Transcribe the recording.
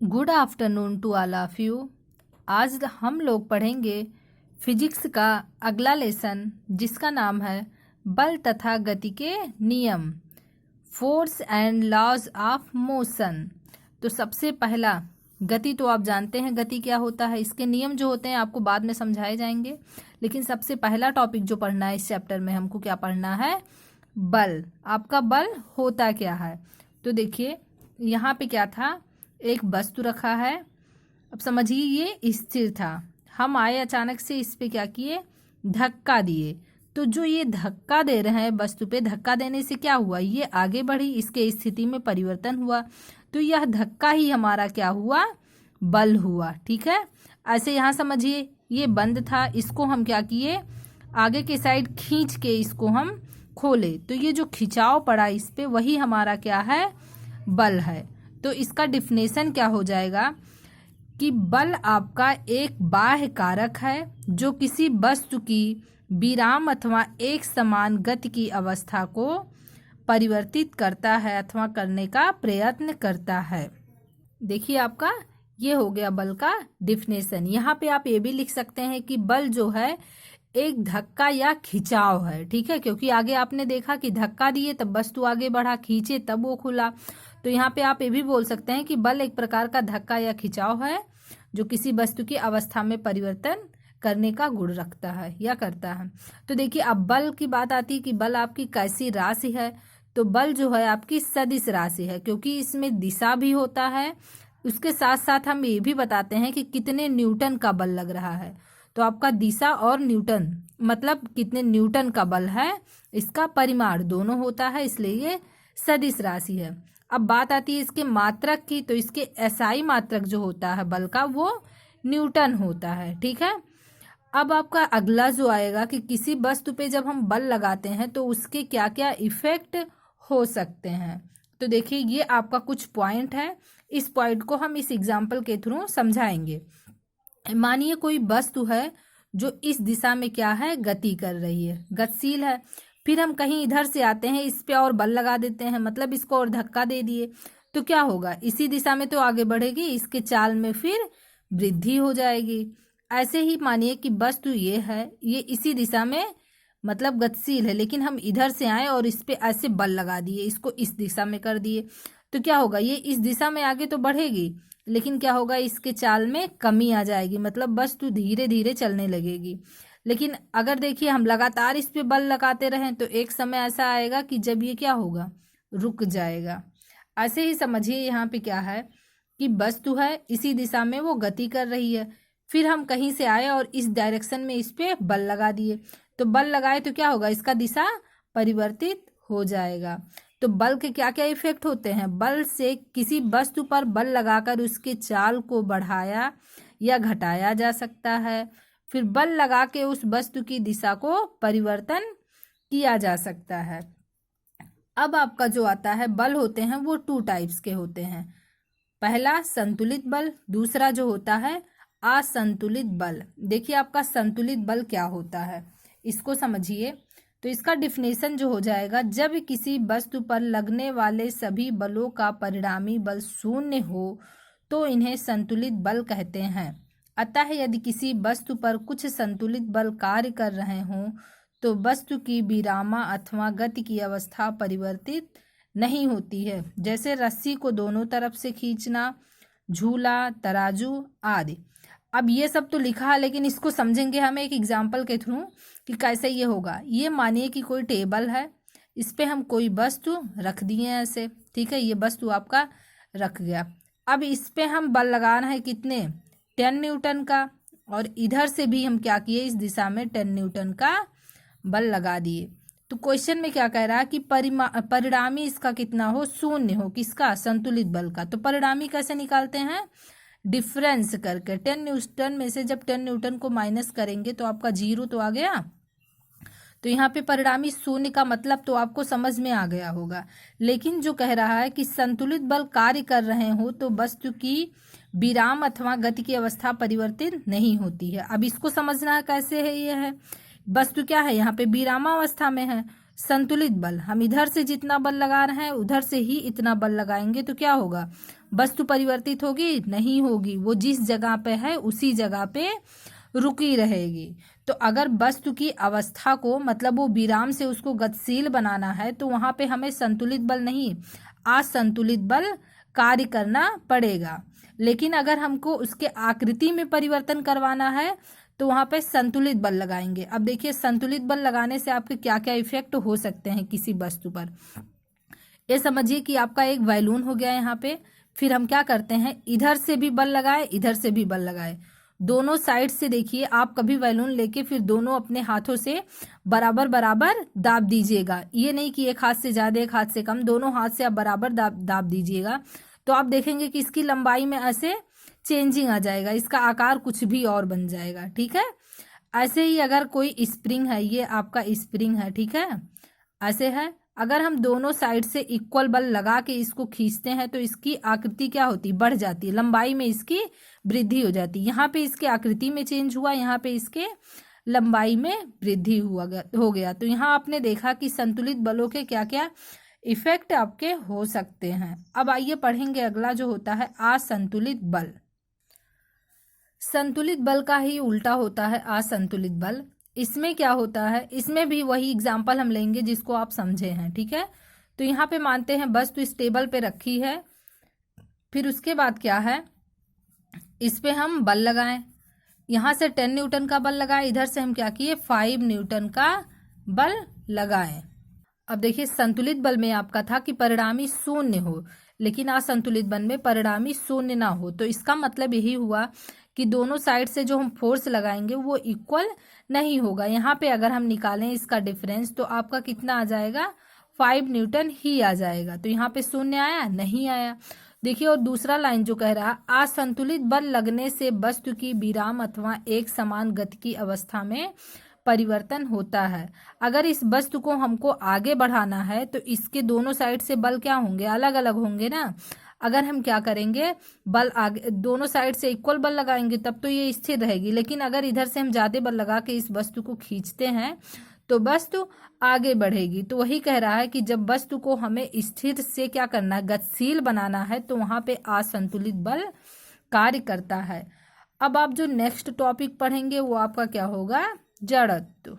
Good afternoon to all of you. आज हम लोग पढ़ेंगे फिजिक्स का अगला लेसन जिसका नाम है बल तथा गति के नियम, force and laws of motion. तो सबसे पहला गति, तो आप जानते हैं गति क्या होता है, इसके नियम जो होते हैं आपको बाद में समझाए जाएंगे। लेकिन सबसे पहला टॉपिक जो पढ़ना है इस चैप्टर में, हमको क्या पढ़ना है, बल। आपका बल होता क्या है। तो देखिए यहाँ पे क्या था, एक वस्तु रखा है। अब समझिए ये स्थिर था, हम आए अचानक से इस पे क्या किए, धक्का दिए। तो जो ये धक्का दे रहे हैं वस्तु पे, धक्का देने से क्या हुआ, ये आगे बढ़ी, इसके स्थिति में परिवर्तन हुआ। तो यह धक्का ही हमारा क्या हुआ, बल हुआ। ठीक है, ऐसे यहाँ समझिए ये बंद था, इसको हम क्या किए, आगे के साइड खींच के इसको हम खोले। तो ये जो खिंचाव पड़ा इस पे, वही हमारा क्या है, बल है। तो इसका डिफिनेशन क्या हो जाएगा कि बल आपका एक बाह्य कारक है जो किसी वस्तु की विराम अथवा एक समान गति की अवस्था को परिवर्तित करता है अथवा करने का प्रयत्न करता है। देखिए आपका ये हो गया बल का डिफिनेशन। यहाँ पे आप ये भी लिख सकते हैं कि बल जो है एक धक्का या खिंचाव है। ठीक है, क्योंकि आगे आपने देखा कि धक्का दिए तब वस्तु आगे बढ़ा, खींचे तब वो खुला। तो यहाँ पे आप ये भी बोल सकते हैं कि बल एक प्रकार का धक्का या खिंचाव है जो किसी वस्तु की अवस्था में परिवर्तन करने का गुण रखता है या करता है। तो देखिए अब बल की बात आती है कि बल आपकी कैसी राशि है। तो बल जो है आपकी सदिश राशि है, क्योंकि इसमें दिशा भी होता है। उसके साथ साथ हम ये भी बताते हैं कि कितने न्यूटन का बल लग रहा है। तो आपका दिशा और न्यूटन मतलब कितने न्यूटन का बल है, इसका परिमाण दोनों होता है, इसलिए ये सदिश राशि है। अब बात आती है इसके मात्रक की। तो इसके एसआई मात्रक जो होता है बल का, वो न्यूटन होता है। ठीक है, अब आपका अगला जो आएगा कि किसी वस्तु पे जब हम बल लगाते हैं तो उसके क्या क्या इफेक्ट हो सकते हैं। तो देखिए ये आपका कुछ पॉइंट है, इस पॉइंट को हम इस एग्जाम्पल के थ्रू समझाएंगे। मानिए कोई वस्तु है जो इस दिशा में क्या है, गति कर रही है, गतिशील है। फिर हम कहीं इधर से आते हैं, इस पे और बल लगा देते हैं, मतलब इसको और धक्का दे दिए। तो क्या होगा, इसी दिशा में तो आगे बढ़ेगी, इसके चाल में फिर वृद्धि हो जाएगी। ऐसे ही मानिए कि वस्तु ये है, ये इसी दिशा में मतलब गतिशील है, लेकिन हम इधर से आए और इस पे ऐसे बल लगा दिए, इसको इस दिशा में कर दिए। तो क्या होगा, ये इस दिशा में आगे तो बढ़ेगी, लेकिन क्या होगा, इसके चाल में कमी आ जाएगी, मतलब वस्तु धीरे धीरे चलने लगेगी। लेकिन अगर देखिए हम लगातार इस पे बल लगाते रहें तो एक समय ऐसा आएगा कि जब ये क्या होगा, रुक जाएगा। ऐसे ही समझिए यहाँ पे क्या है कि वस्तु है इसी दिशा में वो गति कर रही है। फिर हम कहीं से आए और इस डायरेक्शन में इस पे बल लगा दिए। तो बल लगाए तो क्या होगा, इसका दिशा परिवर्तित हो जाएगा। तो बल के क्या क्या इफेक्ट होते हैं, बल से किसी वस्तु पर बल लगाकर उसके चाल को बढ़ाया या घटाया जा सकता है। फिर बल लगा के उस वस्तु की दिशा को परिवर्तन किया जा सकता है। अब आपका जो आता है बल होते हैं वो टू टाइप्स के होते हैं। पहला संतुलित बल, दूसरा जो होता है असंतुलित बल। देखिए आपका संतुलित बल क्या होता है, इसको समझिए। तो इसका डिफिनेशन जो हो जाएगा, जब किसी वस्तु पर लगने वाले सभी बलों का परिणामी बल शून्य हो तो इन्हें संतुलित बल कहते हैं। अतः यदि किसी वस्तु पर कुछ संतुलित बल कार्य कर रहे हों तो वस्तु की विरामा अथवा गति की अवस्था परिवर्तित नहीं होती है, जैसे रस्सी को दोनों तरफ से खींचना, झूला, तराजू आदि। अब ये सब तो लिखा है, लेकिन इसको समझेंगे हम एक एग्जाम्पल के थ्रू कि कैसे ये होगा। ये मानिए कि कोई टेबल है, इस पे हम कोई वस्तु रख दिए ऐसे। ठीक है, ये वस्तु आपका रख गया। अब इस पे हम बल लगाना है कितने, 10 न्यूटन का, और इधर से भी हम क्या किए, इस दिशा में 10 न्यूटन का बल लगा दिए। तो क्वेश्चन में क्या कह रहा है कि परिणामी इसका कितना हो, शून्य हो, किसका, संतुलित बल का। तो परिणामी कैसे निकालते हैं, डिफरेंस करके। 10 न्यूटन में से जब 10 न्यूटन को माइनस करेंगे तो आपका 0 तो आ गया। तो यहाँ पे परिणामी शून्य का मतलब तो आपको समझ में आ गया होगा। लेकिन जो कह रहा है कि संतुलित बल कार्य कर रहे हो तो वस्तु की विराम अथवा गति की अवस्था परिवर्तित नहीं होती है। अब इसको समझना है कैसे है, ये है वस्तु क्या है, यहाँ पे विरामावस्था में है। संतुलित बल, हम इधर से जितना बल लगा रहे हैं उधर से ही इतना बल लगाएंगे तो क्या होगा, वस्तु परिवर्तित होगी? नहीं होगी, वो जिस जगह पे है उसी जगह पे रुकी रहेगी। तो अगर वस्तु की अवस्था को मतलब वो विराम से उसको गतिशील बनाना है तो वहां पे हमें संतुलित बल नहीं, असंतुलित बल कार्य करना पड़ेगा। लेकिन अगर हमको उसके आकृति में परिवर्तन करवाना है तो वहां पे संतुलित बल लगाएंगे। अब देखिए संतुलित बल लगाने से आपके क्या क्या इफेक्ट हो सकते हैं किसी वस्तु पर। ये समझिए कि आपका एक बैलून हो गया यहाँ पे, फिर हम क्या करते हैं, इधर से भी बल लगाए, इधर से भी बल लगाए, दोनों साइड से। देखिए आप कभी बैलून लेके फिर दोनों अपने हाथों से बराबर बराबर दाब दीजिएगा। ये नहीं कि एक हाथ से ज्यादा एक हाथ से कम, दोनों हाथ से आप बराबर दाब दीजिएगा। तो आप देखेंगे कि इसकी लंबाई में ऐसे चेंजिंग आ जाएगा, इसका आकार कुछ भी और बन जाएगा। ठीक है, ऐसे ही अगर कोई स्प्रिंग है, ये आपका स्प्रिंग है, ठीक है, ऐसे है, अगर हम दोनों साइड से इक्वल बल लगा के इसको खींचते हैं तो इसकी आकृति क्या होती, बढ़ जाती है, लंबाई में इसकी वृद्धि हो जाती है। यहाँ पे इसके आकृति में चेंज हुआ, यहाँ पे इसके लंबाई में वृद्धि हो गया। तो यहाँ आपने देखा कि संतुलित बलों के क्या क्या इफेक्ट आपके हो सकते हैं। अब आइए पढ़ेंगे अगला जो होता है असंतुलित बल। संतुलित बल का ही उल्टा होता है असंतुलित बल। इसमें क्या होता है, इसमें भी वही एग्जाम्पल हम लेंगे जिसको आप समझे हैं। ठीक है, तो यहाँ पे मानते हैं वस्तु इस टेबल पे रखी है, फिर उसके बाद क्या है, इस पे हम बल लगाएं, यहाँ से 10 न्यूटन का बल लगाए, इधर से हम क्या किए 5 न्यूटन का बल लगाएं। अब देखिए संतुलित बल में आपका था कि परिणामी शून्य हो, लेकिन असंतुलित बल में परिणामी शून्य ना हो। तो इसका मतलब यही हुआ कि दोनों साइड से जो हम फोर्स लगाएंगे वो इक्वल नहीं होगा। यहाँ पे अगर हम निकालें इसका डिफरेंस तो आपका कितना आ जाएगा, 5 न्यूटन ही आ जाएगा। तो यहाँ पे शून्य आया, नहीं आया। देखिए और दूसरा लाइन जो कह रहा, असंतुलित बल लगने से वस्तु की विराम अथवा एक समान गति की अवस्था में परिवर्तन होता है। अगर इस वस्तु को हमको आगे बढ़ाना है तो इसके दोनों साइड से बल क्या होंगे, अलग अलग होंगे ना। अगर हम क्या करेंगे, बल आगे दोनों साइड से इक्वल बल लगाएंगे तब तो ये स्थिर रहेगी, लेकिन अगर इधर से हम ज्यादा बल लगा के इस वस्तु को खींचते हैं तो वस्तु आगे बढ़ेगी। तो वही कह रहा है कि जब वस्तु को हमें स्थिर से क्या करना है, गतिशील बनाना है, तो वहां पे असंतुलित बल कार्य करता है। अब आप जो नेक्स्ट टॉपिक पढ़ेंगे वो आपका क्या होगा, जड़त्व।